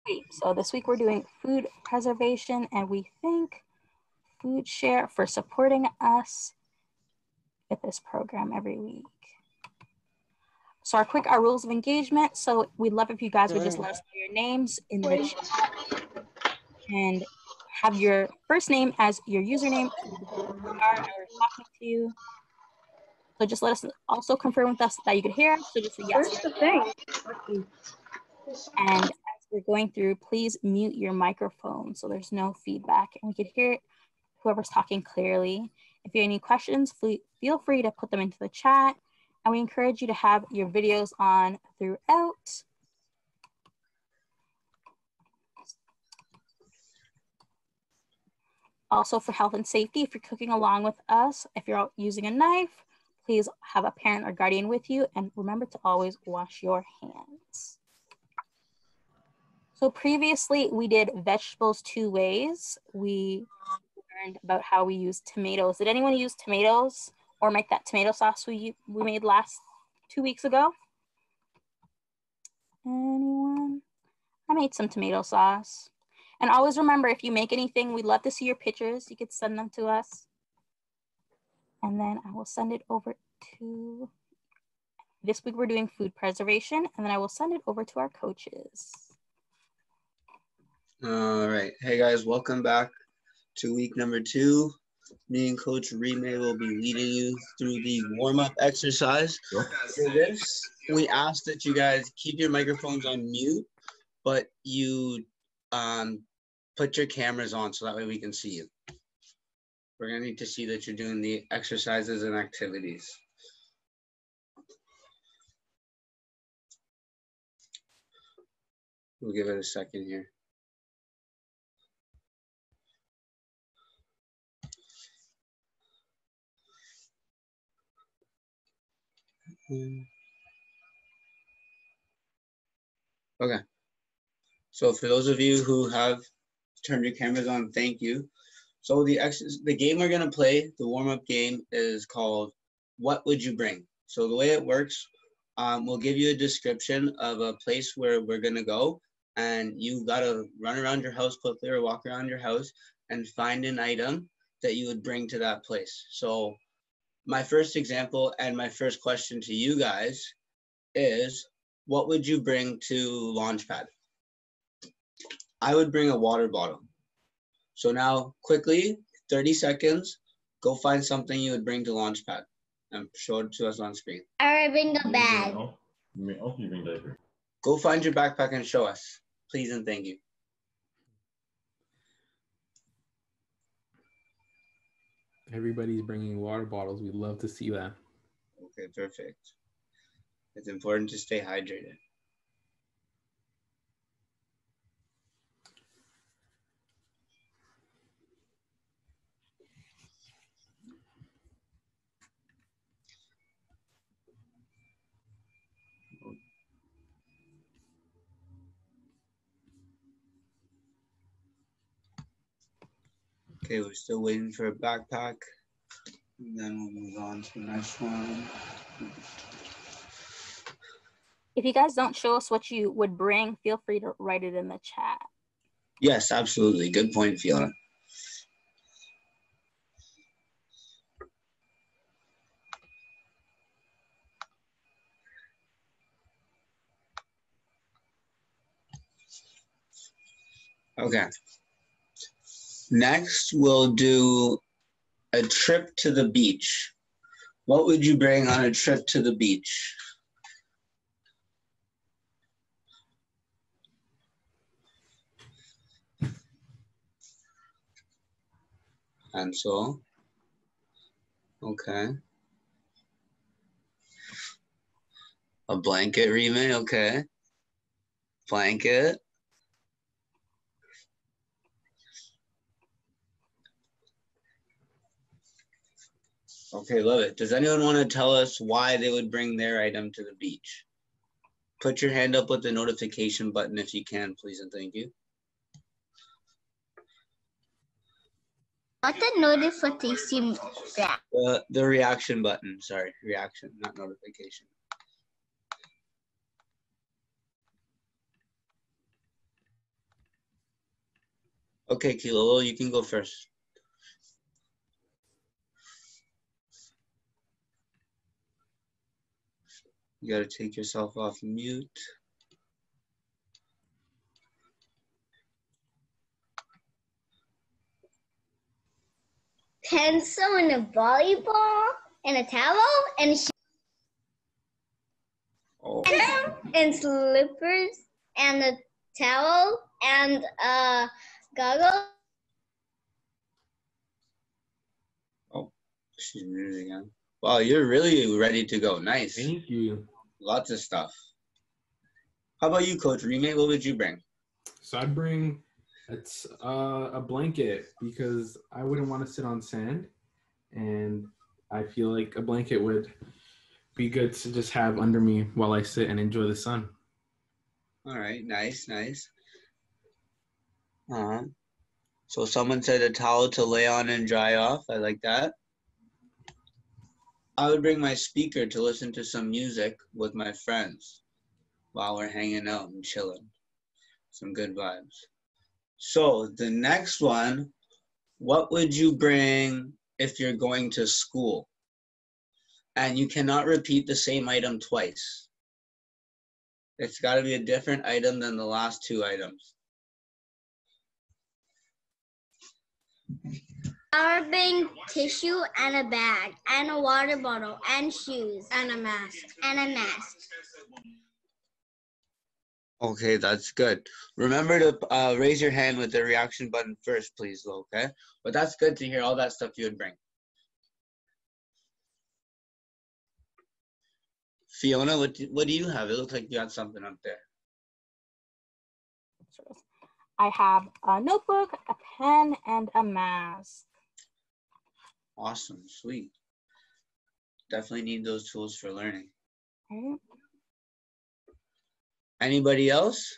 Okay, so this week we're doing food preservation, and we thank Food Share for supporting us with this program every week. So our rules of engagement. So we'd love if you guys would just let us know your names in the chat and have your first name as your username and we're talking to you. So just let us also confirm with us that you could hear us. So just say yes. Where's the thing? And as we're going through, please mute your microphone so there's no feedback and we could hear whoever's talking clearly. If you have any questions, feel free to put them into the chat. And we encourage you to have your videos on throughout. Also for health and safety, if you're cooking along with us, if you're using a knife, please have a parent or guardian with you and remember to always wash your hands. So previously we did vegetables 2 ways. We learned about how we use tomatoes. Did anyone use tomatoes or make that tomato sauce we made 2 weeks ago? Anyone? I made some tomato sauce. And always remember, if you make anything, we'd love to see your pictures. You could send them to us. And then I will send it over to, this week we're doing food preservation, and then I will send it over to our coaches. All right. Hey guys, welcome back to week number 2. Me and Coach Rime will be leading you through the warm-up exercise. For this, we ask that you guys keep your microphones on mute, but you put your cameras on so that way we can see you. We're gonna need to see that you're doing the exercises and activities. We'll give it a second here. Okay. So for those of you who have turned your cameras on, thank you. So the game we're gonna play, the warm-up game, is called What Would You Bring? So the way it works, we'll give you a description of a place where we're gonna go, and you gotta run around your house quickly or walk around your house and find an item that you would bring to that place. So my first example and my first question to you guys is, what would you bring to Launchpad? I would bring a water bottle. So now, quickly, 30 seconds, go find something you would bring to Launchpad and show it to us on screen. I would bring a bag. You bring diaper. Go find your backpack and show us, please and thank you. Everybody's bringing water bottles. We'd love to see that. Okay, perfect. It's important to stay hydrated. Okay, we're still waiting for a backpack. And then we'll move on to the next one. If you guys don't show us what you would bring, feel free to write it in the chat. Yes, absolutely. Good point, Fiona. Okay. Next, we'll do a trip to the beach. What would you bring on a trip to the beach? Pencil. Okay. A blanket, Rime. Okay. Blanket. Okay, love it. Does anyone want to tell us why they would bring their item to the beach? Put your hand up with the notification button if you can, please and thank you. What the notification? The reaction button, sorry, reaction, not notification. Okay, Kilo, you can go first. You gotta take yourself off mute. Pencil and a volleyball and a towel and Oh, and slippers and a towel and goggles. oh, she's muted again. Wow, you're really ready to go. Nice. Thank you. Lots of stuff. How about you, Coach Remake? What would you bring? So I'd bring a blanket because I wouldn't want to sit on sand, and I feel like a blanket would be good to just have under me while I sit and enjoy the sun. All right, nice. So someone said a towel to lay on and dry off. I like that. I would bring my speaker to listen to some music with my friends while we're hanging out and chilling. Some good vibes. So the next one, what would you bring if you're going to school and you cannot repeat the same item twice? It's got to be a different item than the last two items. I would bring tissue and a bag and a water bottle and shoes and a mask Okay, that's good. Remember to raise your hand with the reaction button first, please, Lo, okay? But that's good to hear all that stuff you would bring. Fiona, what do you have? It looks like you got something up there. I have a notebook, a pen, and a mask. Awesome, sweet. Definitely need those tools for learning. Okay. Anybody else?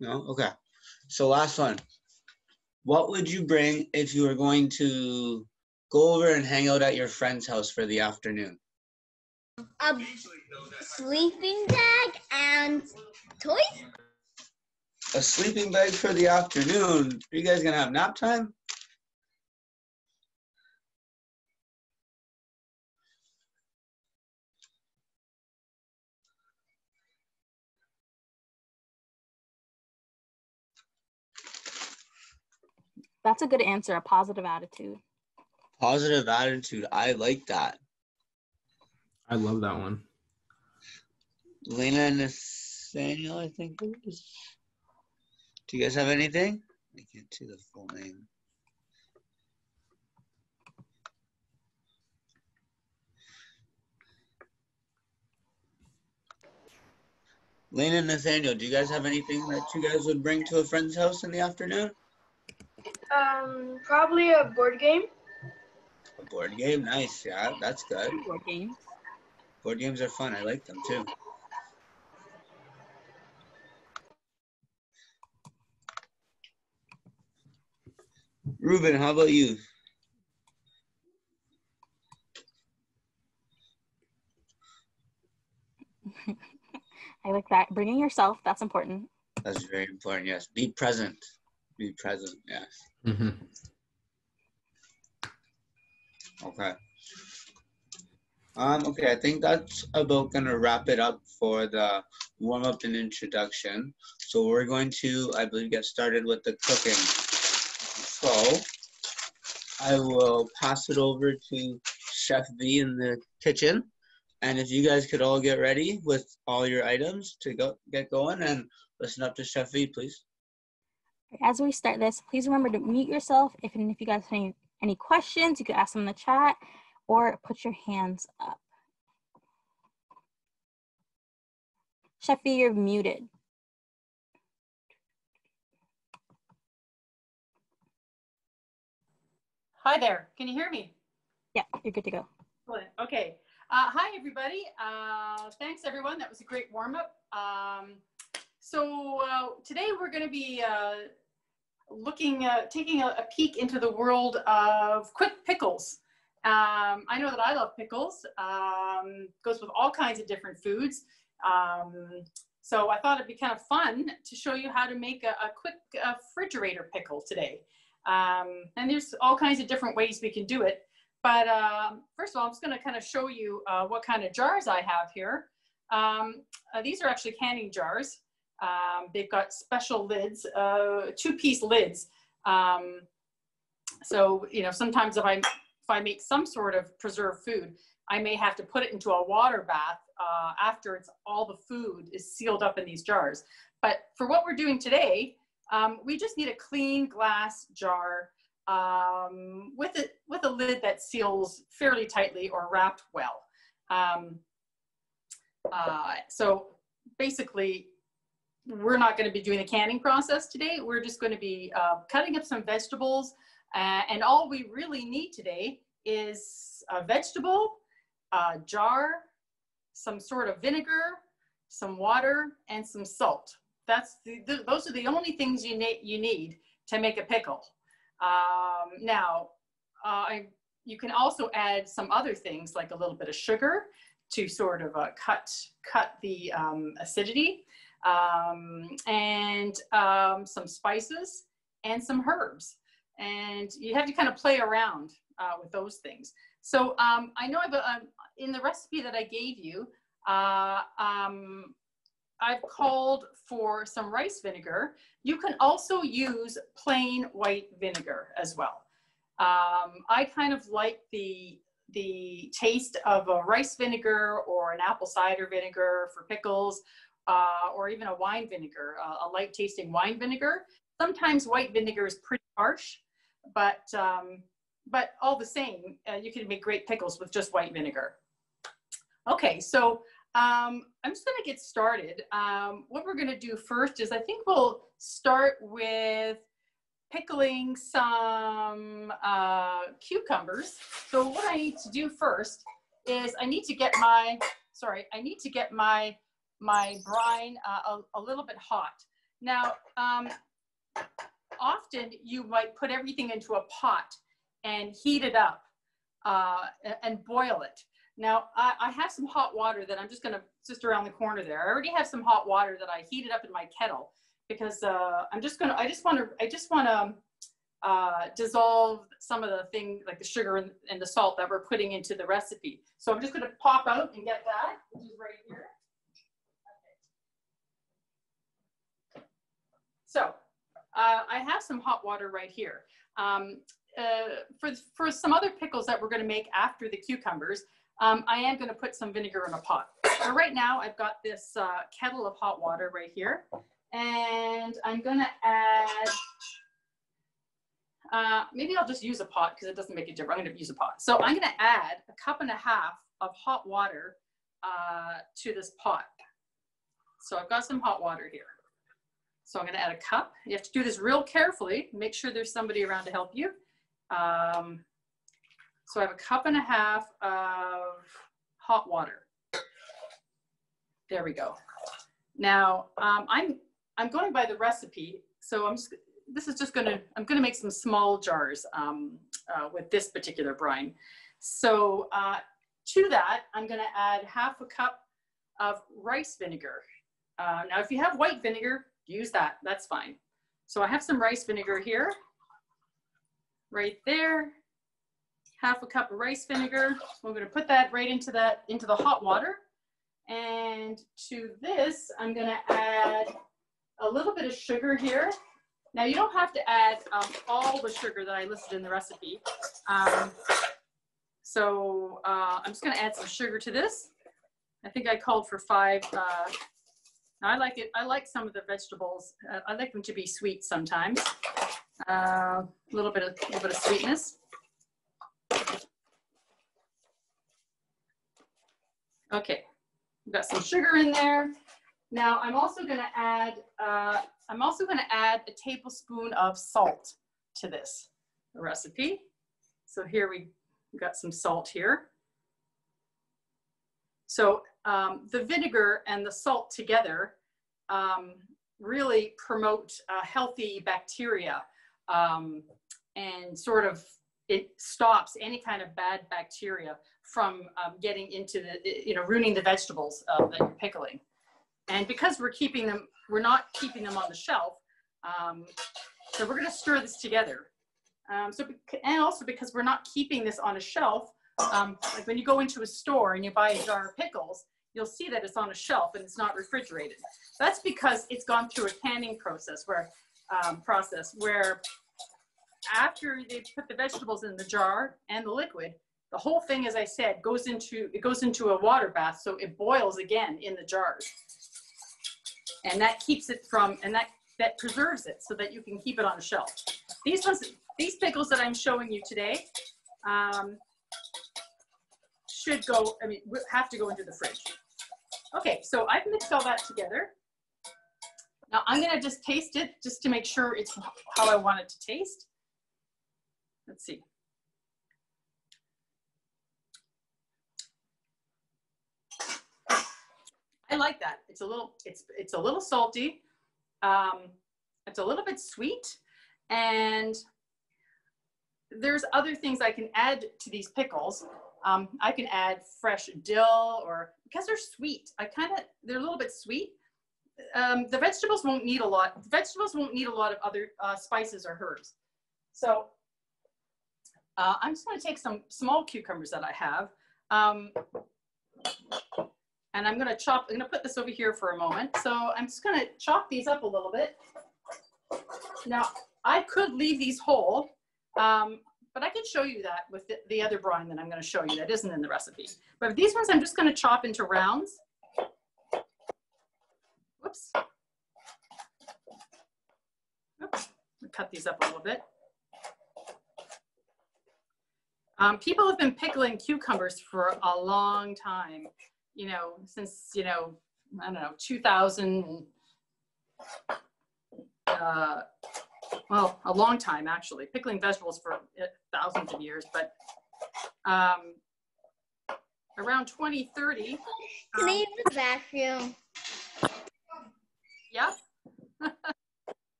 No? Okay. So last one. What would you bring if you were going to go over and hang out at your friend's house for the afternoon? a sleeping bag and toys. A sleeping bag for the afternoon. Are you guys gonna have nap time? That's a good answer, a positive attitude. Positive attitude. I like that. I love that one. Lena and Nathaniel, I think it is. Do you guys have anything? I can't see the full name. Lena and Nathaniel, do you guys have anything that you guys would bring to a friend's house in the afternoon? Probably a board game. A board game? Nice. Yeah, that's good. Board games. Board games are fun. I like them too. Ruben, how about you? I like that. Bringing yourself, that's important. That's very important, yes. Be present. Be present, yes. Mm-hmm. Okay. Okay, I think that's about gonna wrap it up for the warm-up and introduction. So we're going to, I believe, get started with the cooking. So I will pass it over to Chef V in the kitchen. And if you guys could all get ready with all your items to get going and listen up to Chef V, please. As we start this, please remember to mute yourself. If you guys have any questions, you could ask them in the chat or put your hands up. Chef V, you're muted. Hi there. Can you hear me? Yeah, you're good to go. Okay. Hi, everybody. Thanks, everyone. That was a great warm-up. So today we're going to be taking a peek into the world of quick pickles. I know that I love pickles. Goes with all kinds of different foods. So I thought it'd be kind of fun to show you how to make a quick refrigerator pickle today. And there's all kinds of different ways we can do it. But first of all, I'm just going to kind of show you what kind of jars I have here. These are actually canning jars. They've got special lids, two-piece lids. So, you know, sometimes if I make some sort of preserved food, I may have to put it into a water bath after all the food is sealed up in these jars. But for what we're doing today, we just need a clean glass jar with a lid that seals fairly tightly or wrapped well. So basically, we're not going to be doing the canning process today. We're just going to be cutting up some vegetables. And all we really need today is a vegetable, a jar, some sort of vinegar, some water, and some salt. Those are the only things you need to make a pickle. Now, you can also add some other things like a little bit of sugar to sort of cut the acidity, and some spices and some herbs. And you have to kind of play around with those things. So I know in the recipe that I gave you, I've called for some rice vinegar. You can also use plain white vinegar as well. I kind of like the taste of a rice vinegar or an apple cider vinegar for pickles, or even a wine vinegar, a light tasting wine vinegar. Sometimes white vinegar is pretty harsh, but all the same, you can make great pickles with just white vinegar. Okay, so I'm just going to get started. What we're going to do first is I think we'll start with pickling some cucumbers. So what I need to do first is I need to get my brine a little bit hot. Now, often you might put everything into a pot and heat it up and boil it. Now, I have some hot water that I'm just around the corner there. I already have some hot water that I heated up in my kettle because I just want to dissolve some of the things like the sugar and the salt that we're putting into the recipe. So I'm just going to pop out and get that, which is right here. Okay. So I have some hot water right here. For some other pickles that we're going to make after the cucumbers, I am going to put some vinegar in a pot. So right now I've got this kettle of hot water right here, and I'm going to add, maybe I'll just use a pot because it doesn't make a difference. I'm going to use a pot. So I'm going to add 1.5 cups of hot water to this pot. So I've got some hot water here. So I'm going to add 1 cup. You have to do this real carefully. Make sure there's somebody around to help you. So I have 1.5 cups of hot water. There we go. Now I'm going by the recipe. So I'm going to make some small jars with this particular brine. So to that, I'm going to add 1/2 cup of rice vinegar. Now, if you have white vinegar, use that. That's fine. So I have some rice vinegar here, right there. 1/2 cup of rice vinegar. So I'm going to put that right into the hot water. And to this, I'm going to add a little bit of sugar here. Now, you don't have to add all the sugar that I listed in the recipe. So I'm just going to add some sugar to this. I think I called for 5. I like it. I like some of the vegetables. I like them to be sweet sometimes. A little bit of sweetness. Okay, we've got some sugar in there. Now I'm also going to add a tablespoon of salt to this recipe. So here we've got some salt here. So the vinegar and the salt together really promote healthy bacteria and sort of it stops any kind of bad bacteria from getting into the, ruining the vegetables that you're pickling. And because we're not keeping them on the shelf, so we're going to stir this together. And also because we're not keeping this on a shelf, like when you go into a store and you buy a jar of pickles, you'll see that it's on a shelf and it's not refrigerated. That's because it's gone through a canning process where after they put the vegetables in the jar and the liquid, the whole thing, as I said, goes into a water bath, so it boils again in the jars. And that keeps it from, and that preserves it so that you can keep it on a shelf. These pickles that I'm showing you today have to go into the fridge. Okay, so I've mixed all that together. Now I'm gonna just taste it just to make sure it's how I want it to taste. Let's see. I like that. It's a little salty. It's a little bit sweet, and there's other things I can add to these pickles. I can add fresh dill, or because they're sweet, they're a little bit sweet. The vegetables won't need a lot. The vegetables won't need a lot of other spices or herbs. So I'm just going to take some small cucumbers that I have, and I'm going to put this over here for a moment. So I'm just going to chop these up a little bit. Now I could leave these whole, but I can show you that with the other brine that I'm going to show you that isn't in the recipe. But these ones I'm just going to chop into rounds. Whoops. Oops. Cut these up a little bit. People have been pickling cucumbers for a long time, since, I don't know, 2000, well, a long time actually, pickling vegetables for thousands of years, but around 2030. Can I use the vacuum? Yeah.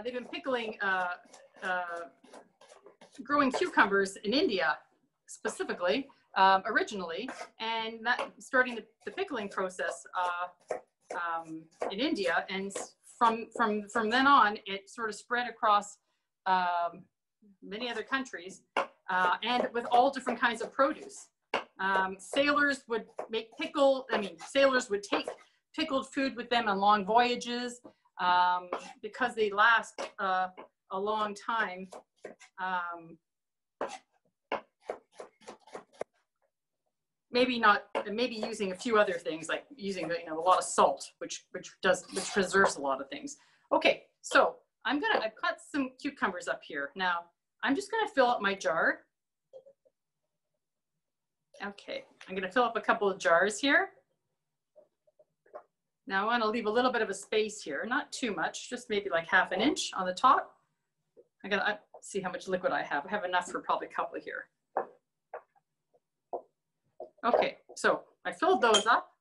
They've been pickling, growing cucumbers in India specifically, originally, and starting the pickling process in India, and from then on, it sort of spread across many other countries, and with all different kinds of produce. Sailors would make sailors would take pickled food with them on long voyages, because they last a long time. Maybe using a few other things, like using a lot of salt, which preserves a lot of things. Okay, so I've cut some cucumbers up here. Now I'm just gonna fill up my jar. Okay, I'm gonna fill up a couple of jars here. Now I want to leave a little bit of a space here, not too much, just maybe like ½ an inch on the top. I gotta see how much liquid I have. I have enough for probably a couple here. Okay, so I filled those up.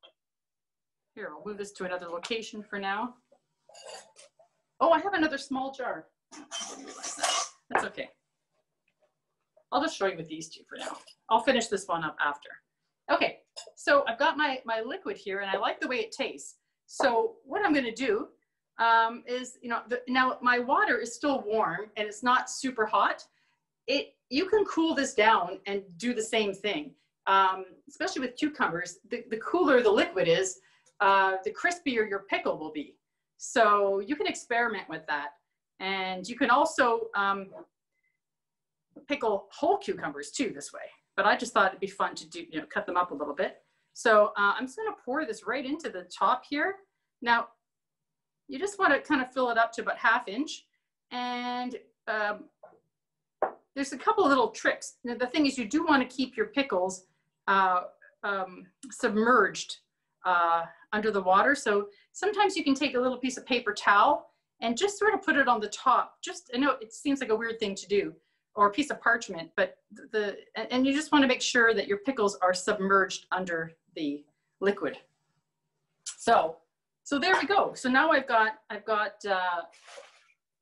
Here, I'll move this to another location for now. Oh, I have another small jar. I didn't realize that. That's okay. I'll just show you with these two for now. I'll finish this one up after. Okay, so I've got my liquid here, and I like the way it tastes. So what I'm going to do is, now my water is still warm and it's not super hot. You can cool this down and do the same thing, especially with cucumbers. The cooler the liquid is, the crispier your pickle will be. So you can experiment with that. And you can also pickle whole cucumbers too this way. But I just thought it'd be fun to do, cut them up a little bit. So I'm just going to pour this right into the top here. Now, you just want to kind of fill it up to about ½ inch. And there's a couple of little tricks. Now, the thing is, you do want to keep your pickles submerged under the water. So sometimes you can take a little piece of paper towel and just sort of put it on the top. I know it seems like a weird thing to do, or a piece of parchment, but and you just want to make sure that your pickles are submerged under the liquid. So there we go. So now I've got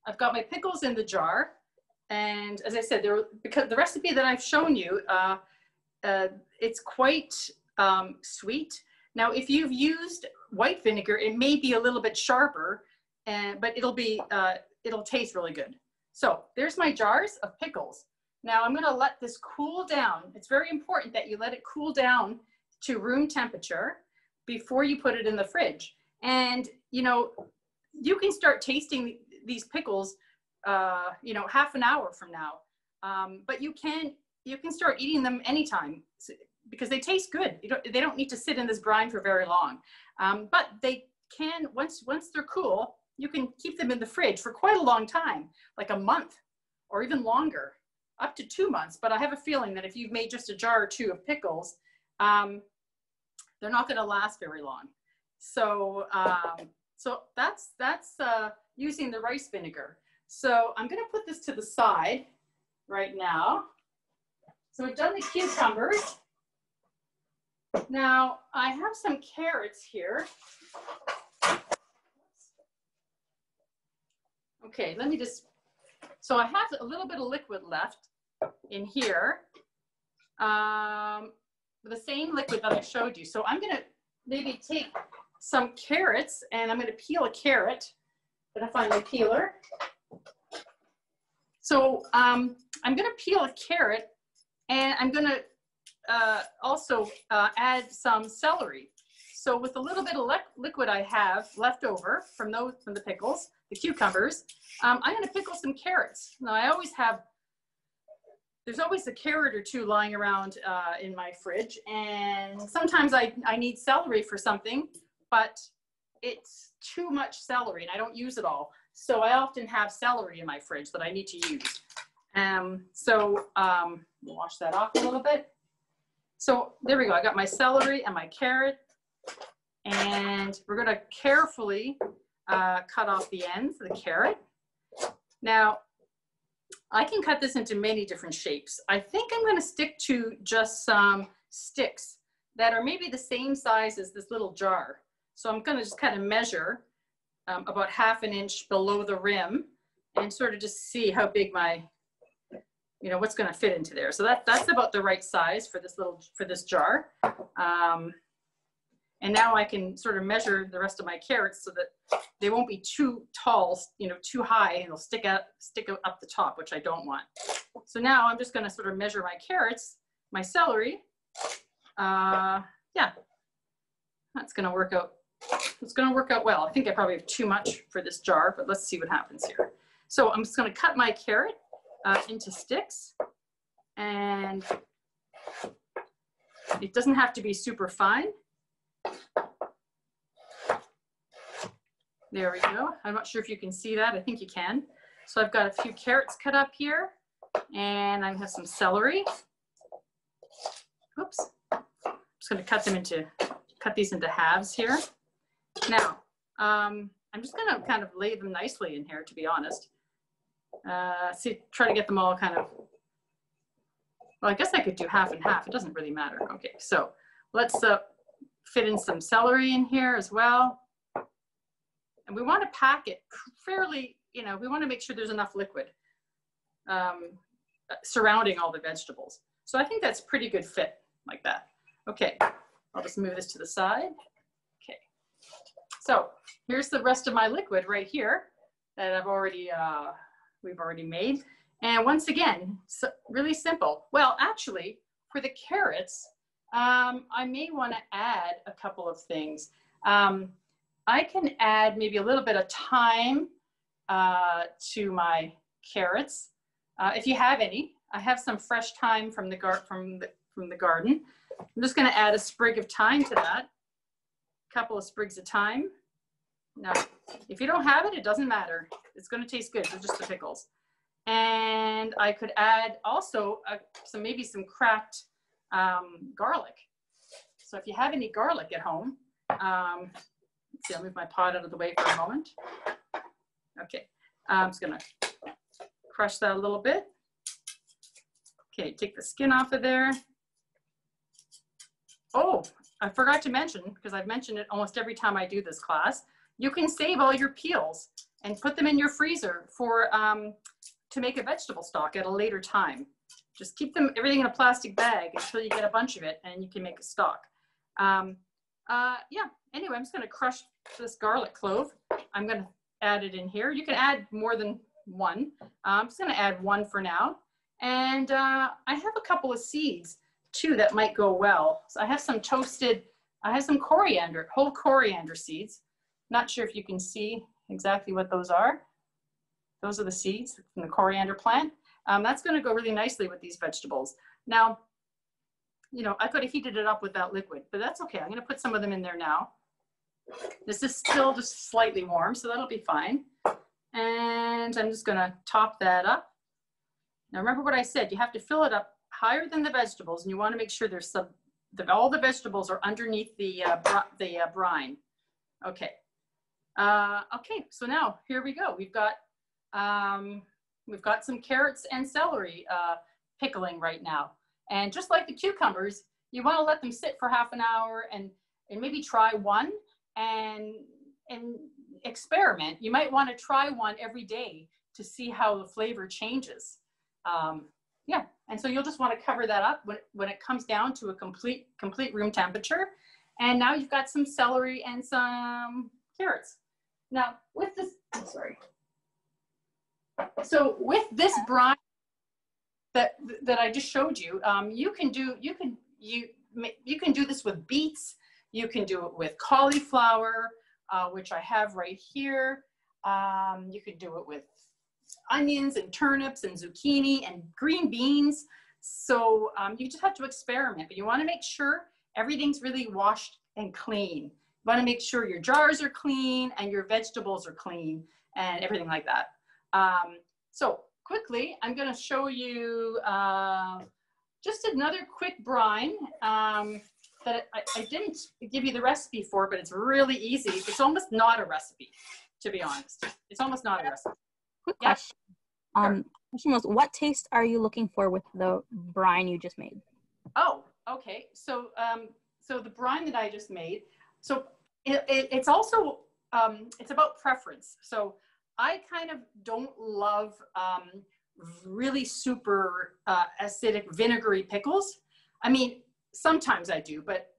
I've got my pickles in the jar. And as I said, because the recipe that I've shown you, it's quite sweet. Now, if you've used white vinegar, it may be a little bit sharper, but it'll taste really good. So there's my jars of pickles. Now I'm going to let this cool down. It's very important that you let it cool down to room temperature before you put it in the fridge. And, you know, you can start tasting these pickles, you know, half an hour from now. But you can start eating them anytime because they taste good. They don't need to sit in this brine for very long. But they can, once they're cool, you can keep them in the fridge for quite a long time, like a month or even longer, up to 2 months. But I have a feeling that if you've made just a jar or two of pickles, they're not going to last very long. So, so that's using the rice vinegar. So I'm going to put this to the side right now. So we've done the cucumbers. Now I have some carrots here. Okay, let me just, so I have a little bit of liquid left in here. The same liquid that I showed you. So I'm gonna maybe take some carrots and I'm gonna peel a carrot. Gonna find my peeler. So I'm gonna peel a carrot and I'm gonna also add some celery. So with a little bit of liquid I have left over from the pickles, the cucumbers, I'm gonna pickle some carrots. Now I always have, there's always a carrot or two lying around in my fridge, and sometimes I need celery for something, but it's too much celery and I don't use it all. So I often have celery in my fridge that I need to use. Wash that off a little bit. So there we go, I got my celery and my carrot, and we're gonna carefully cut off the ends of the carrot. Now, I can cut this into many different shapes. I think I'm going to stick to just some sticks that are maybe the same size as this little jar. So I'm going to just kind of measure about ½ an inch below the rim and sort of just see how big my, you know, what's going to fit into there. So that's about the right size for this jar. And now I can sort of measure the rest of my carrots so that they won't be too tall, you know, too high, and they'll stick up the top, which I don't want. So now I'm just going to sort of measure my carrots, my celery. Yeah, that's going to work out. It's going to work out well. I think I probably have too much for this jar, but let's see what happens here. So I'm just going to cut my carrot into sticks, and it doesn't have to be super fine. There we go. I'm not sure if you can see that. I think you can. So I've got a few carrots cut up here, and I have some celery. Oops. I'm just going to cut these into halves here. Now, I'm just going to kind of lay them nicely in here, to be honest. Try to get them all kind of, well, I guess I could do half and half. It doesn't really matter. Okay, so let's fit in some celery in here as well. And we want to pack it fairly, you know, we want to make sure there's enough liquid surrounding all the vegetables. So I think that's a pretty good fit like that. Okay, I'll just move this to the side. Okay, so here's the rest of my liquid right here that we've already made. And once again, so really simple. Well, actually, for the carrots, I may want to add a couple of things. I can add maybe a little bit of thyme to my carrots, if you have any. I have some fresh thyme from the garden. I'm just going to add a sprig of thyme to that, a couple of sprigs of thyme. Now, if you don't have it, it doesn't matter. It's going to taste good. They're just the pickles. And I could add also maybe some cracked garlic. So if you have any garlic at home, let's see, I'll move my pot out of the way for a moment. Okay, I'm just gonna crush that a little bit. Okay, take the skin off of there. Oh, I forgot to mention, because I've mentioned it almost every time I do this class, you can save all your peels and put them in your freezer for to make a vegetable stock at a later time. Just keep everything in a plastic bag until you get a bunch of it, and you can make a stock. Yeah. Anyway, I'm just going to crush this garlic clove. I'm going to add it in here. You can add more than one. I'm just going to add one for now. And I have a couple of seeds too that might go well. So I have some coriander, whole coriander seeds. Not sure if you can see exactly what those are. Those are the seeds from the coriander plant. That's going to go really nicely with these vegetables. Now, you know, I could have heated it up with that liquid, but that's okay. I'm going to put some of them in there now. This is still just slightly warm, so that'll be fine. And I'm just going to top that up. Now, remember what I said, you have to fill it up higher than the vegetables, and you want to make sure there's all the vegetables are underneath the brine. Okay. Okay, so now here we go. We've got some carrots and celery pickling right now. And just like the cucumbers, you want to let them sit for half an hour and maybe try one and experiment. You might want to try one every day to see how the flavor changes. Yeah, and so you'll just want to cover that up when it comes down to a complete room temperature. And now you've got some celery and some carrots. Now with this, I'm sorry. So with this brine that I just showed you, you can do this with beets. You can do it with cauliflower, which I have right here. You can do it with onions and turnips and zucchini and green beans. So you just have to experiment, but you want to make sure everything's really washed and clean. You want to make sure your jars are clean and your vegetables are clean and everything like that. So quickly, I'm going to show you just another quick brine that I didn't give you the recipe for, but it's really easy. It's almost not a recipe, to be honest. It's almost not a recipe. Quick Yeah. question. Question was, what taste are you looking for with the brine you just made? Oh, okay. So, so the brine that I just made, so it's also, it's about preference. So I kind of don't love really super acidic vinegary pickles. I mean, sometimes I do, but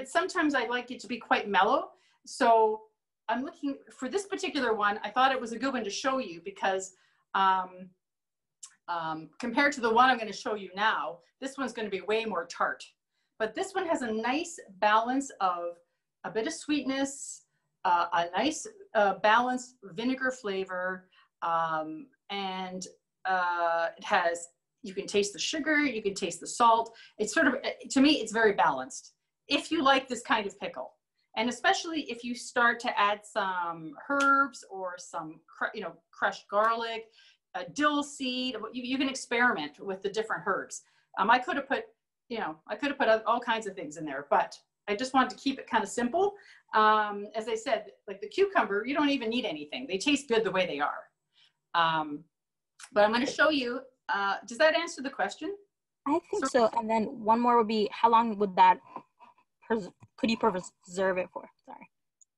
sometimes I like it to be quite mellow. So I'm looking for this particular one. I thought it was a good one to show you because compared to the one I'm going to show you now, this one's going to be way more tart. But this one has a nice balance of a bit of sweetness, a nice balanced vinegar flavor, and it has, you can taste the sugar, you can taste the salt. It's sort of, to me, it's very balanced. If you like this kind of pickle, and especially if you start to add some herbs or some, crushed garlic, a dill seed, you can experiment with the different herbs. I could have put, all kinds of things in there, but I just wanted to keep it kind of simple. As I said, like the cucumber, you don't even need anything. They taste good the way they are. But I'm going to show you, does that answer the question? I think so. And then one more would be, how long would that, could you preserve it for? Sorry.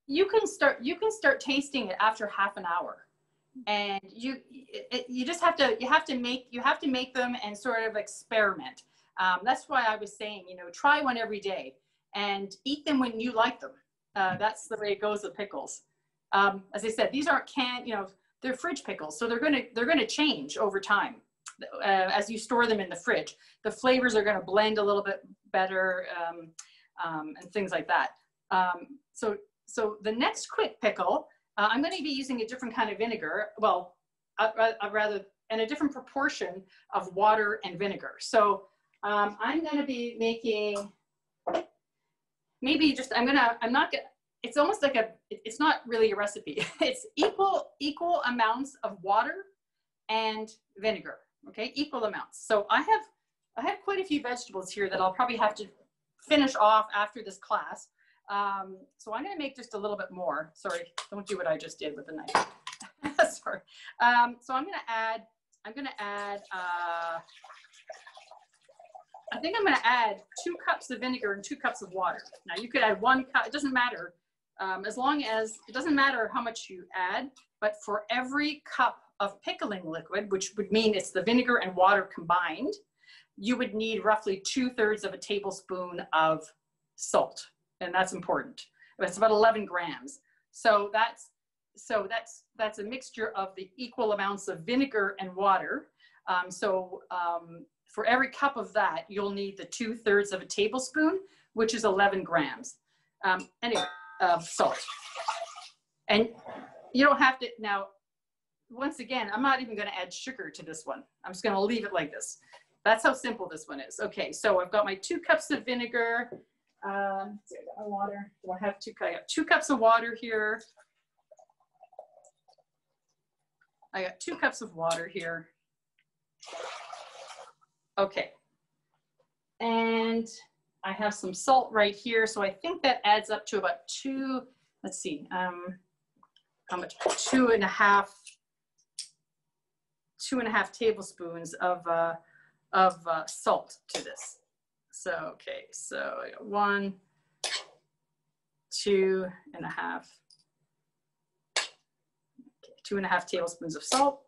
You can start tasting it after half an hour. And you just have to make them and sort of experiment. That's why I was saying, try one every day and eat them when you like them. That's the way it goes with pickles. As I said, these aren't canned, they're fridge pickles. So they're gonna change over time. As you store them in the fridge, the flavors are gonna blend a little bit better and things like that. So the next quick pickle, I'm going to be using a different kind of vinegar. Well, rather, and a different proportion of water and vinegar. So I'm going to be making, maybe just, it's almost like it's not really a recipe. It's equal amounts of water and vinegar, okay? Equal amounts. So I have quite a few vegetables here that I'll probably have to finish off after this class. So I'm going to make just a little bit more. Sorry, don't do what I just did with the knife. Sorry. So I'm going to add, I think I'm going to add 2 cups of vinegar and 2 cups of water. Now you could add 1 cup, it doesn't matter. as long as, it doesn't matter how much you add, but for every cup of pickling liquid, which would mean it's the vinegar and water combined, you would need roughly 2/3 of a tablespoon of salt. And that's important. It's about 11 grams. So that's a mixture of the equal amounts of vinegar and water. For every cup of that, you'll need the 2/3 of a tablespoon, which is 11 grams. Anyway, of salt. And you don't have to, now, once again, I'm not even going to add sugar to this one. I'm just going to leave it like this. That's how simple this one is. Okay, so I've got my 2 cups of vinegar. I got my water. Do I have 2? I got 2 cups of water here. I got 2 cups of water here. Okay. And I have some salt right here. So I think that adds up to about 2, let's see, how much? 2.5 tablespoons of salt to this. So, okay, so I got 1, 2.5. 2.5 tablespoons of salt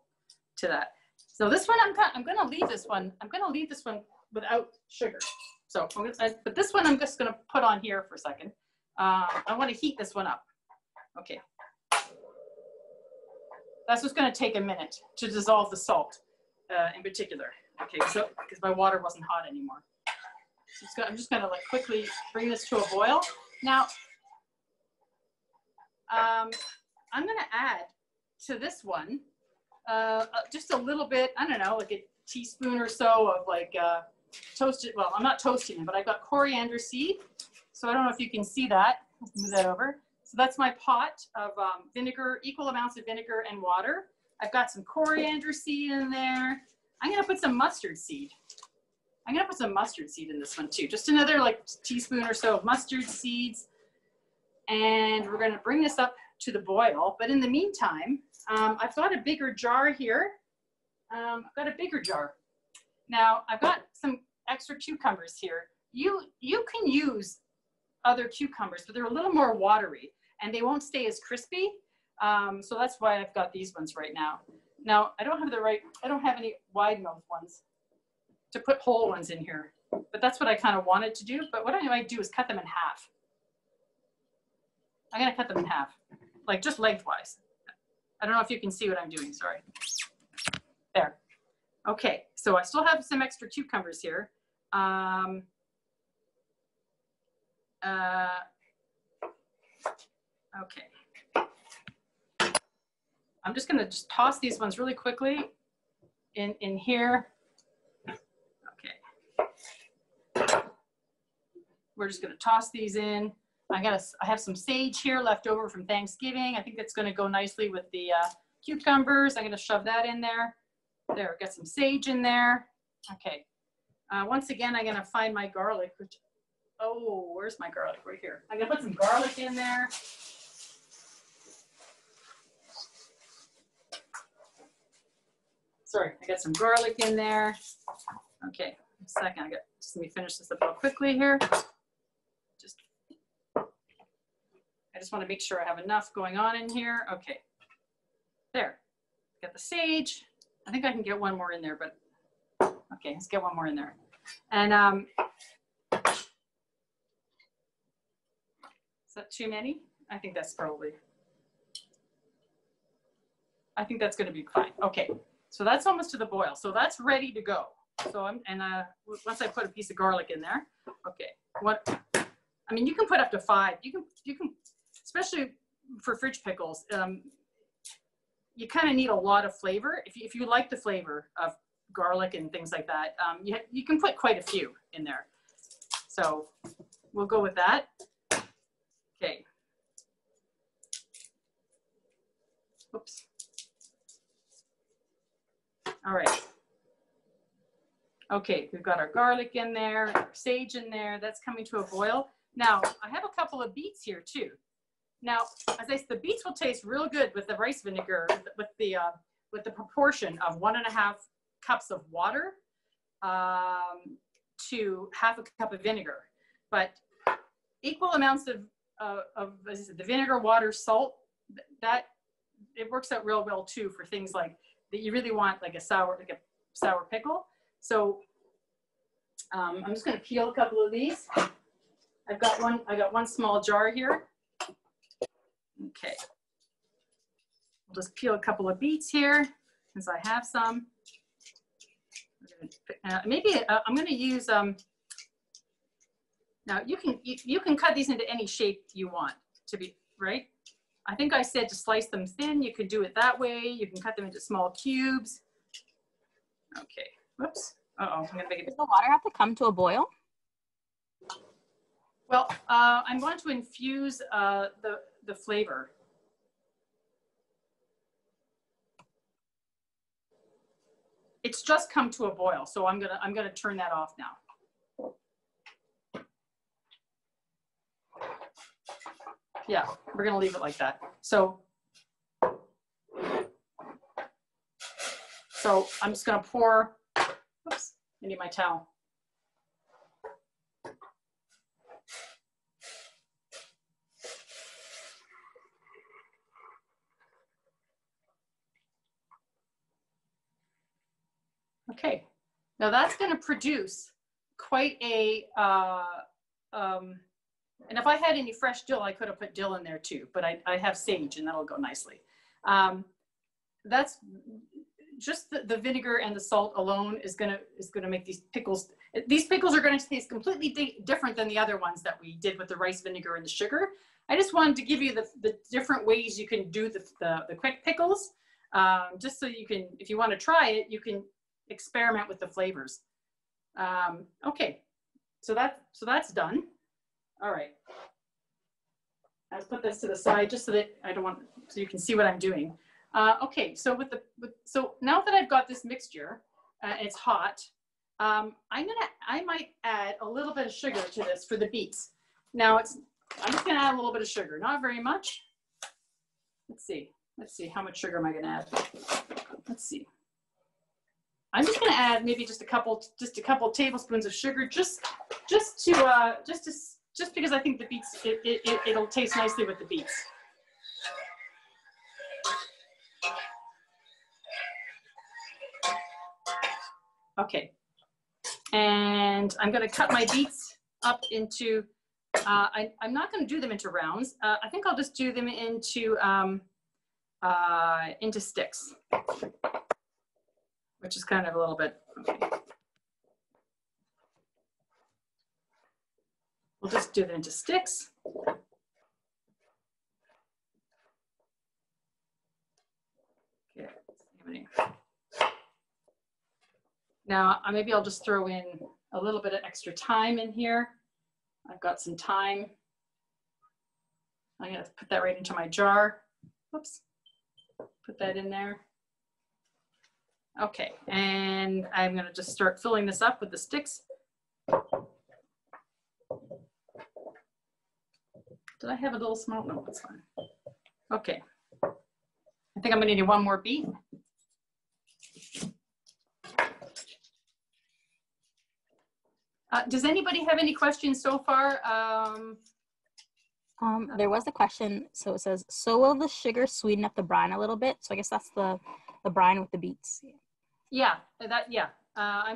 to that. So this one, I'm going to leave this one. I'm going to leave this one without sugar. So, but this one I'm just going to put on here for a second. I want to heat this one up. Okay. That's just going to take a minute to dissolve the salt in particular. Okay, so because my water wasn't hot anymore. So I'm just going to like quickly bring this to a boil. Now, I'm going to add to this one just a little bit, I don't know, like a teaspoon or so of like toasted, well, I'm not toasting it, but I've got coriander seed. So I don't know if you can see that. Let's move that over. So that's my pot of vinegar, equal amounts of vinegar and water. I've got some coriander seed in there. I'm gonna put some mustard seed. I'm gonna put some mustard seed in this one too. Just another like teaspoon or so of mustard seeds. And we're gonna bring this up to the boil. But in the meantime, I've got a bigger jar here. I've got a bigger jar. Now I've got some extra cucumbers here. You can use other cucumbers, but they're a little more watery and they won't stay as crispy. So that's why I've got these ones right now. Now I don't have any wide mouth ones to put whole ones in here, but that's what I kind of wanted to do. But what I might do is cut them in half. I'm gonna cut them in half, like just lengthwise. I don't know if you can see what I'm doing, sorry. There. Okay, so I still have some extra cucumbers here. Okay. I'm just gonna just toss these ones really quickly in here. Okay. We're just gonna toss these in. I have some sage here left over from Thanksgiving. I think that's gonna go nicely with the cucumbers. I'm gonna shove that in there. There, got some sage in there. Okay. Once again, I'm gonna find my garlic, which, oh, where's my garlic? Right here. I'm gonna put some garlic in there. Sorry, I got some garlic in there. Okay, a second. Just let me finish this up real quickly here. I just want to make sure I have enough going on in here. Okay, there. Got the sage. I think I can get one more in there, but okay, let's get one more in there. And is that too many? I think that's probably. I think that's going to be fine. Okay. So that's almost to the boil. So that's ready to go. So once I put a piece of garlic in there, okay. I mean, you can put up to 5. You can, especially for fridge pickles, you kind of need a lot of flavor. If you like the flavor of garlic and things like that, you can put quite a few in there. So we'll go with that. Okay. Oops. All right. Okay, we've got our garlic in there, our sage in there. That's coming to a boil. Now, I have a couple of beets here too. Now, as I said, the beets will taste real good with the rice vinegar, with the proportion of 1.5 cups of water to 1/2 cup of vinegar. But equal amounts as I said, the vinegar, water, salt, that it works out real well too for things like that you really want, like a sour pickle. So I'm just going to peel a couple of these. I got one small jar here. Okay. I'll just peel a couple of beets here since I have some. Maybe I'm going to use now you can cut these into any shape you want to be, right? I think I said to slice them thin. You can do it that way. You can cut them into small cubes. Okay. Whoops. Uh-oh. I'm going to make it. Does the water have to come to a boil? Well, I'm going to infuse the flavor. It's just come to a boil, so I'm gonna turn that off now. Yeah, we're gonna leave it like that. So I'm just gonna pour. Oops, I need my towel. Okay, now that's going to produce quite a, and if I had any fresh dill, I could have put dill in there too, but I have sage and that'll go nicely. That's just the vinegar and the salt alone is going to make these pickles are going to taste completely different than the other ones that we did with the rice vinegar and the sugar. I just wanted to give you the different ways you can do the quick pickles, just so you can, if you want to try it, you can experiment with the flavors. Okay, so that's done. All right, I'll put this to the side just so that so you can see what I'm doing. Okay, so so now that I've got this mixture, it's hot. I might add a little bit of sugar to this for the beets. Now I'm just gonna add a little bit of sugar, not very much. Let's see how much sugar am I gonna add? Let's see. I'm just going to add maybe just a couple tablespoons of sugar, just because I think the beets it'll taste nicely with the beets. Okay, and I'm going to cut my beets up into. I'm not going to do them into rounds. I think I'll just do them into sticks, which is kind of a little bit, okay. We'll just do them into sticks. Okay. Now, maybe I'll just throw in a little bit of extra thyme in here. I've got some thyme. I'm gonna put that right into my jar. Whoops, put that in there. Okay, and I'm gonna just start filling this up with the sticks. Did I have a little small? No, that's fine. Okay, I think I'm gonna need one more beet. Does anybody have any questions so far? There was a question, so it says, so will the sugar sweeten up the brine a little bit? So I guess that's the brine with the beets. Yeah, I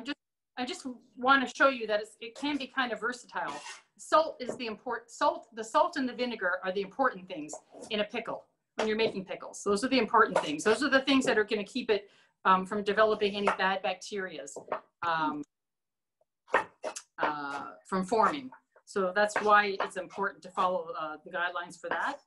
just want to show you that it can be kind of versatile. Salt is the salt and the vinegar are the important things in a pickle when you're making pickles. Those are the important things. Those are the things that are going to keep it from developing any bad bacteria from forming. So that's why it's important to follow the guidelines for that.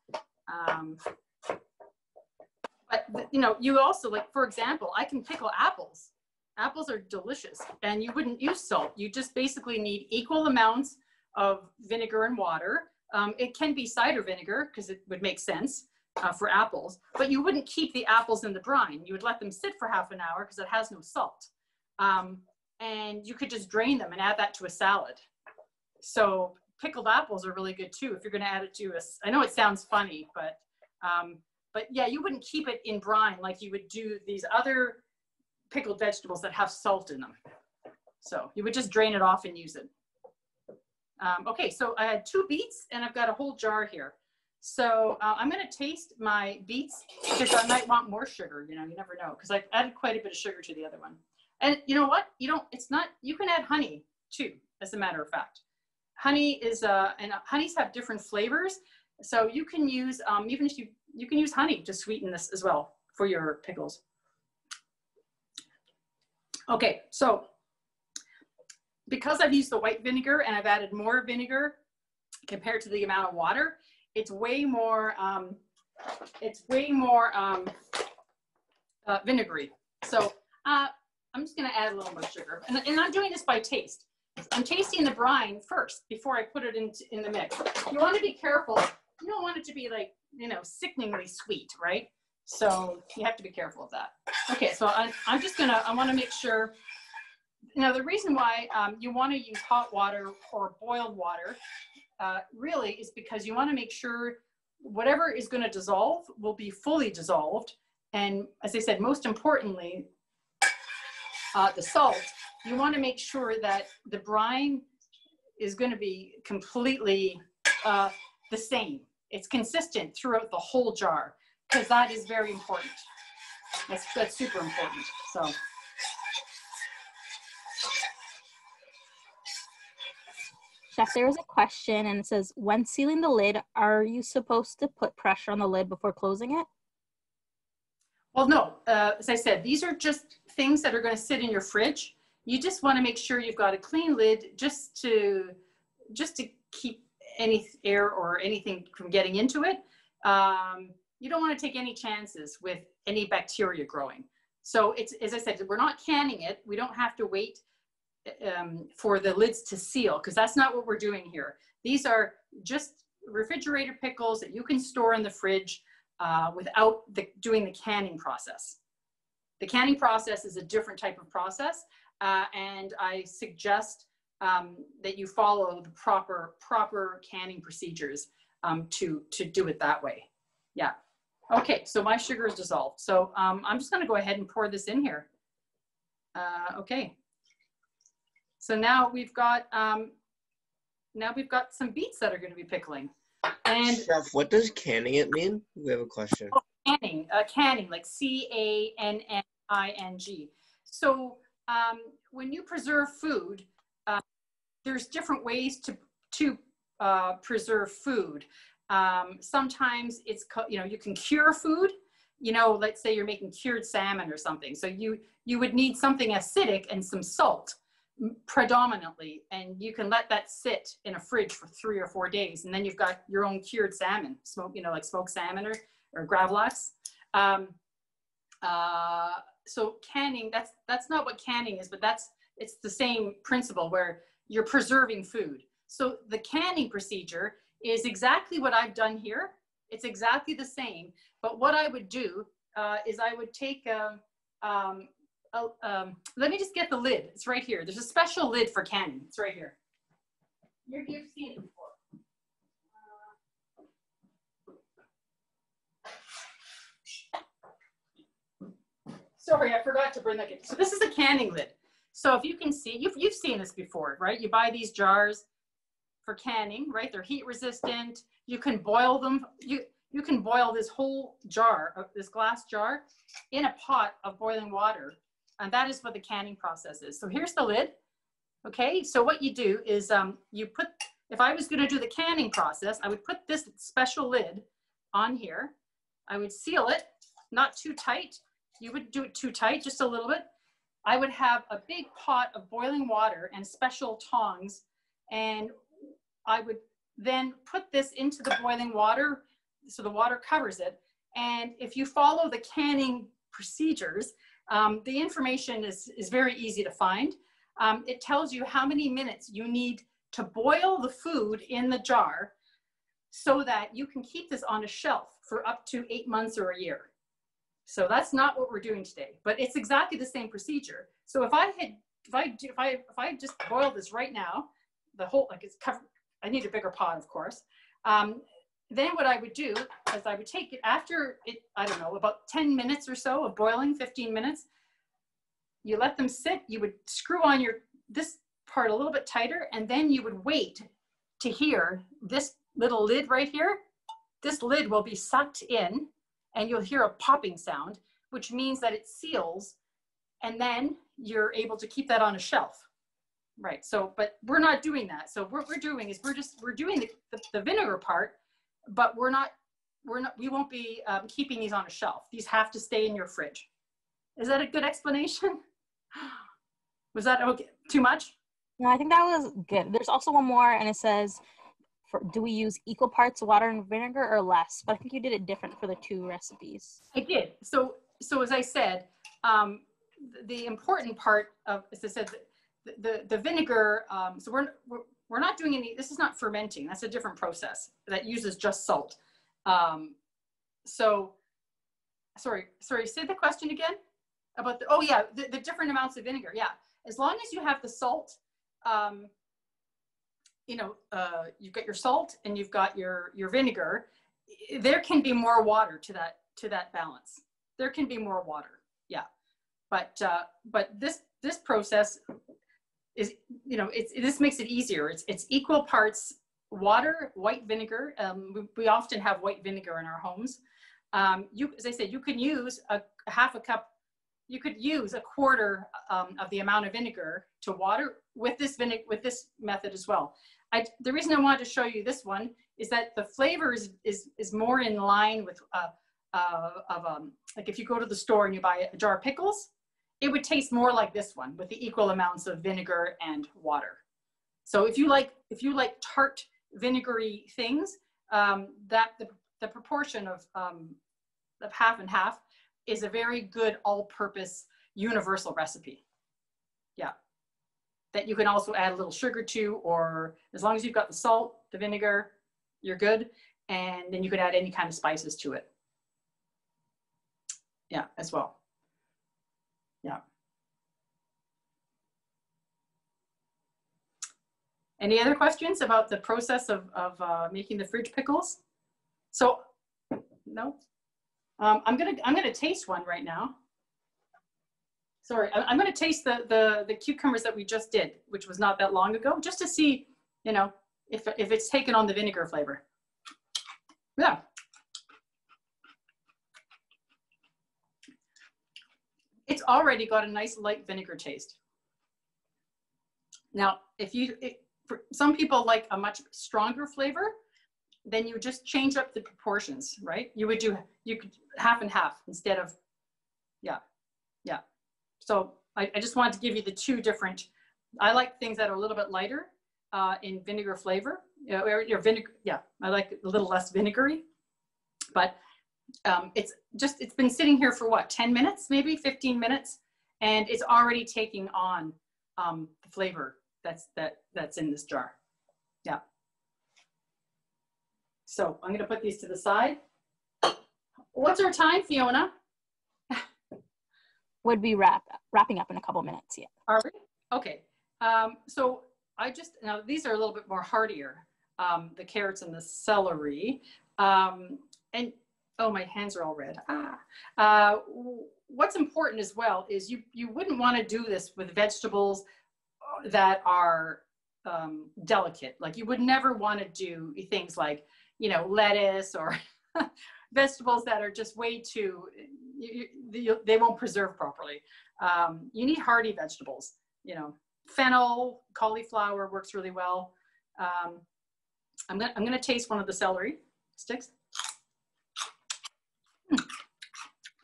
But you also, like, for example, I can pickle apples. Apples are delicious, and you wouldn't use salt. You just basically need equal amounts of vinegar and water. It can be cider vinegar because it would make sense for apples, but you wouldn't keep the apples in the brine. You would let them sit for half an hour because it has no salt. And you could just drain them and add that to a salad. So pickled apples are really good too if you're going to add it to I know it sounds funny, but yeah, you wouldn't keep it in brine like you would do these other pickled vegetables that have salt in them. So you would just drain it off and use it. Okay, so I had 2 beets and I've got a whole jar here. So I'm going to taste my beets because I might want more sugar. You know, you never know, because I've added quite a bit of sugar to the other one. And you know what? You can add honey too, as a matter of fact. Honey is, and honeys have different flavors. So you can use, even if you can use honey to sweeten this as well for your pickles. Okay, so because I've used the white vinegar and I've added more vinegar compared to the amount of water, it's way more vinegary. So I'm just gonna add a little more sugar. And I'm doing this by taste. I'm tasting the brine first before I put it in the mix. You wanna be careful. You don't want it to be like, you know, sickeningly sweet, right? So you have to be careful of that. Okay, so I wanna make sure. Now the reason why you wanna use hot water or boiled water really is because you want to make sure whatever is going to dissolve will be fully dissolved. And as I said, most importantly, the salt, you want to make sure that the brine is going to be completely the same. It's consistent throughout the whole jar, because that is very important. That's super important. So. Chef, there is a question and it says, when sealing the lid, are you supposed to put pressure on the lid before closing it? Well, no, as I said, these are just things that are going to sit in your fridge. You just want to make sure you've got a clean lid just to keep any air or anything from getting into it. You don't want to take any chances with any bacteria growing. So it's, as I said, we're not canning it. We don't have to wait for the lids to seal, because that's not what we're doing here. These are just refrigerator pickles that you can store in the fridge without doing the canning process. The canning process is a different type of process, and I suggest that you follow the proper canning procedures to do it that way. Yeah. Okay, so my sugar is dissolved. So I'm just going to go ahead and pour this in here. Okay. So now we've got some beets that are going to be pickling. And Chef, what does canning it mean? We have a question. Oh, canning, like C-A-N-N-I-N-G. So when you preserve food, there's different ways to preserve food. Sometimes it's, you can cure food. Let's say you're making cured salmon or something. So you would need something acidic and some salt predominantly, and you can let that sit in a fridge for 3 or 4 days, and then you've got your own cured salmon, like smoked salmon or gravlax. So canning, that's not what canning is, but it's the same principle where you're preserving food. So the canning procedure is exactly what I've done here. It's exactly the same, but what I would do is I would take let me just get the lid. It's right here. There's a special lid for canning. It's right here. You've seen it before. Sorry, I forgot to bring that in. So this is a canning lid. So if you can see, you've seen this before, right? You buy these jars for canning, right? They're heat resistant. You can boil them. You can boil this whole jar, this glass jar, in a pot of boiling water. And that is what the canning process is. So here's the lid. Okay, so what you do is if I was going to do the canning process, I would put this special lid on here. I would seal it, not too tight. You would do it too tight, just a little bit. I would have a big pot of boiling water and special tongs, and I would then put this into the boiling water so the water covers it. And if you follow the canning procedures, the information is very easy to find. It tells you how many minutes you need to boil the food in the jar so that you can keep this on a shelf for up to 8 months or a year. So that's not what we're doing today, but it's exactly the same procedure. So if I just boil this right now, the whole, like it's covered, I need a bigger pot, of course. Then what I would do is I would take it after it, I don't know, about 10 minutes or so of boiling, 15 minutes. You let them sit, you would screw on this part a little bit tighter, and then you would wait to here, this little lid right here, this lid will be sucked in and you'll hear a popping sound, which means that it seals, and then you're able to keep that on a shelf. Right, so, but we're not doing that. So what we're doing is we're doing the vinegar part, but we won't be keeping these on a shelf. These have to stay in your fridge. Is that a good explanation? Was that okay? Too much? No, I think that was good. There's also one more, and it says, do we use equal parts water and vinegar or less? But I think you did it different for the two recipes. I did. So as I said, the important part of, as I said, the vinegar. So we're not doing any. This is not fermenting. That's a different process that uses just salt. So, sorry. Say the question again about the. Oh yeah, the different amounts of vinegar. Yeah, as long as you have the salt. You've got your salt and you've got your vinegar. There can be more water to that balance. There can be more water. Yeah, but this process is, this makes it easier. It's equal parts water, white vinegar. We often have white vinegar in our homes. As I said, you can use a half a cup. You could use a quarter of the amount of vinegar to water with this method as well. The reason I wanted to show you this one is that the flavor is more in line with like if you go to the store and you buy a jar of pickles, it would taste more like this one with the equal amounts of vinegar and water. So if you like tart vinegary things, that the proportion of half and half is a very good all-purpose universal recipe. Yeah, that you can also add a little sugar to, or as long as you've got the salt, the vinegar, you're good. And then you could add any kind of spices to it. Yeah, as well. Yeah. Any other questions about the process of making the fridge pickles? So, no. I'm gonna taste one right now. Sorry, I'm gonna taste the cucumbers that we just did, which was not that long ago, just to see, if it's taken on the vinegar flavor. Yeah. It's already got a nice light vinegar taste. Now, some people like a much stronger flavor, then you just change up the proportions, right? You could half and half instead of, yeah. So I just wanted to give you the two different, I like things that are a little bit lighter in vinegar flavor. Your vinegar, yeah, I like a little less vinegary, but it's been sitting here for what, 10 minutes, maybe 15 minutes, and it's already taking on the flavor that's in this jar. Yeah. So I'm going to put these to the side. What's our time, Fiona? Would be wrapping up in a couple minutes. Yeah. Are we? Okay. So now these are a little bit more heartier, the carrots and the celery. And oh, my hands are all red. What's important as well is you wouldn't want to do this with vegetables that are delicate. Like you would never want to do things like, lettuce or vegetables that are just way too, they won't preserve properly. You need hearty vegetables, fennel, cauliflower works really well. I'm gonna taste one of the celery sticks.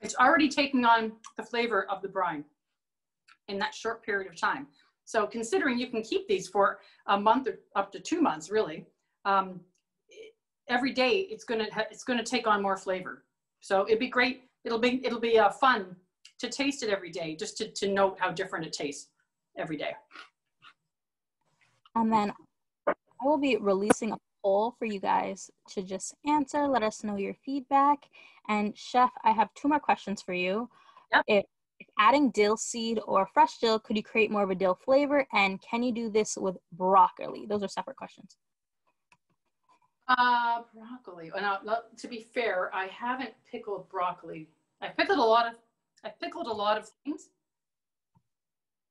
It's already taking on the flavor of the brine in that short period of time. So considering you can keep these for a month or up to 2 months, really, every day it's gonna take on more flavor. So it'd be great. It'll be fun to taste it every day, just to note how different it tastes every day. And then I will be releasing a poll for you guys to just answer. Let us know your feedback. And Chef, I have 2 more questions for you. Yep. If adding dill seed or fresh dill, could you create more of a dill flavor? And can you do this with broccoli? Those are separate questions. Broccoli. Now, to be fair, I haven't pickled broccoli. I've pickled a lot of things,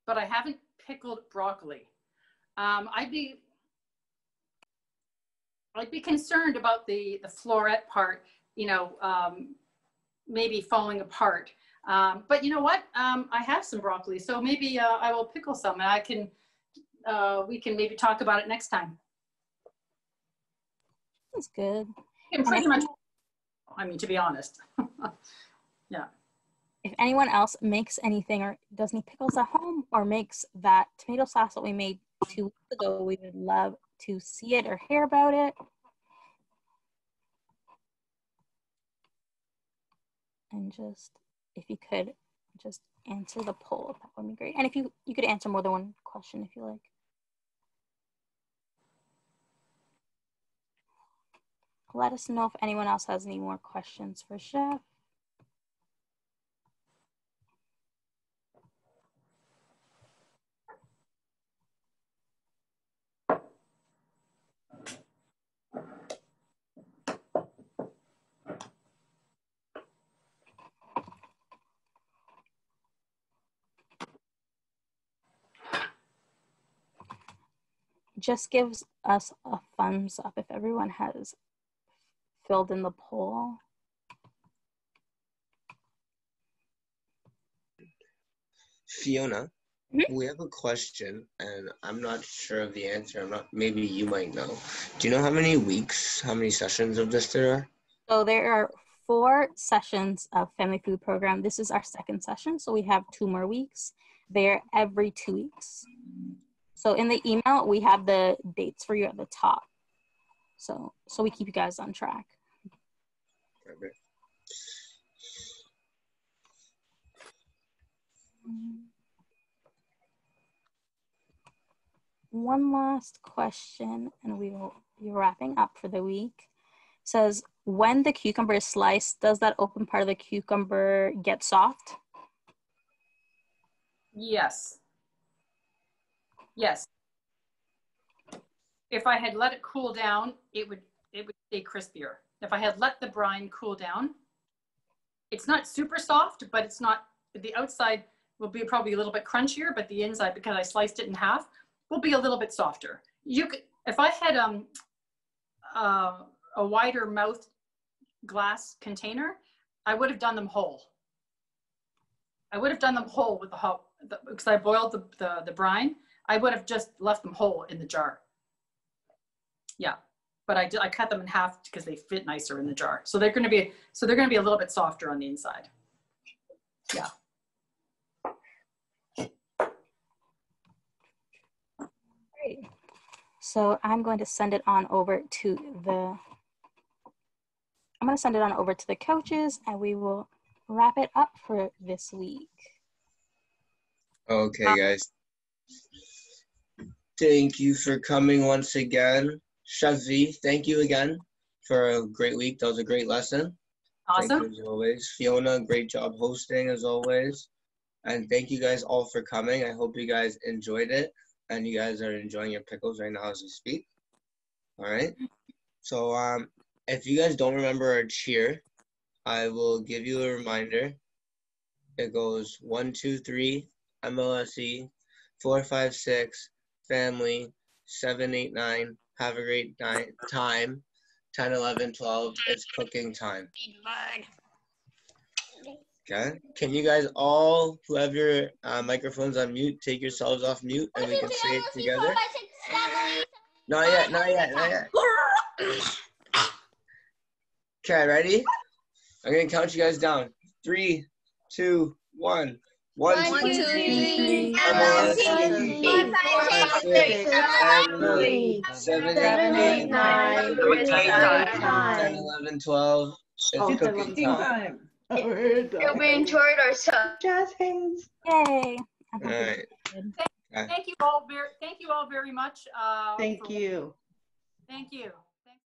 but I haven't pickled broccoli. I'd be concerned about the floret part, maybe falling apart. But you know what? I have some broccoli, so maybe I will pickle some, and we can maybe talk about it next time. That's good. And pretty much, to be honest. Yeah. If anyone else makes anything or does any pickles at home or makes that tomato sauce that we made 2 weeks ago, we would love to see it or hear about it. And just, if you could just answer the poll, that would be great. And if you could answer more than one question if you like. Let us know if anyone else has any more questions for Chef. Just gives us a thumbs up if everyone has filled in the poll. Fiona, we have a question, and I'm not sure of the answer. Maybe you might know. Do you know how many sessions of this there are? So there are 4 sessions of Family Food Program. This is our 2nd session, so we have 2 more weeks. They're every 2 weeks. So in the email, we have the dates for you at the top. So we keep you guys on track. Perfect. One last question, and we will be wrapping up for the week. It says, when the cucumber is sliced, does that open part of the cucumber get soft? Yes. Yes. If I had let it cool down, it would stay crispier. If I had let the brine cool down, it's not super soft, but it's not, the outside will be probably a little bit crunchier, but the inside, because I sliced it in half, will be a little bit softer. You could, if I had a wider mouth glass container, I would have done them whole. I would have done them whole with because I boiled the brine. I would have just left them whole in the jar. Yeah, but I cut them in half because they fit nicer in the jar. So they're going to be a little bit softer on the inside. Yeah. Great. So I'm going to send it on over to the coaches, and we will wrap it up for this week. Okay, guys. Thank you for coming once again. Chef V, thank you again for a great week. That was a great lesson. Awesome. Thank you as always. Fiona, great job hosting as always. And thank you guys all for coming. I hope you guys enjoyed it and you guys are enjoying your pickles right now as we speak. All right. So if you guys don't remember our cheer, I will give you a reminder. It goes 1, 2, 3, MLSE, 4, 5, 6, family, 7, 8, 9, have a great time, 10, 11, 12, it's cooking time. Okay. Can you guys all, who have your microphones on mute, take yourselves off mute and we can say it together? Not yet, not yet, not yet. Okay, ready? I'm going to count you guys down. 3, 2, 1. 1, 2, 3, MLSE, 5, 6, family, 7, 8, 9, 10, 11, 12, it's cooking time. We enjoyed ourselves. Jazz hands. Yay. All right. Thank you all very much. Thank you. Thank you.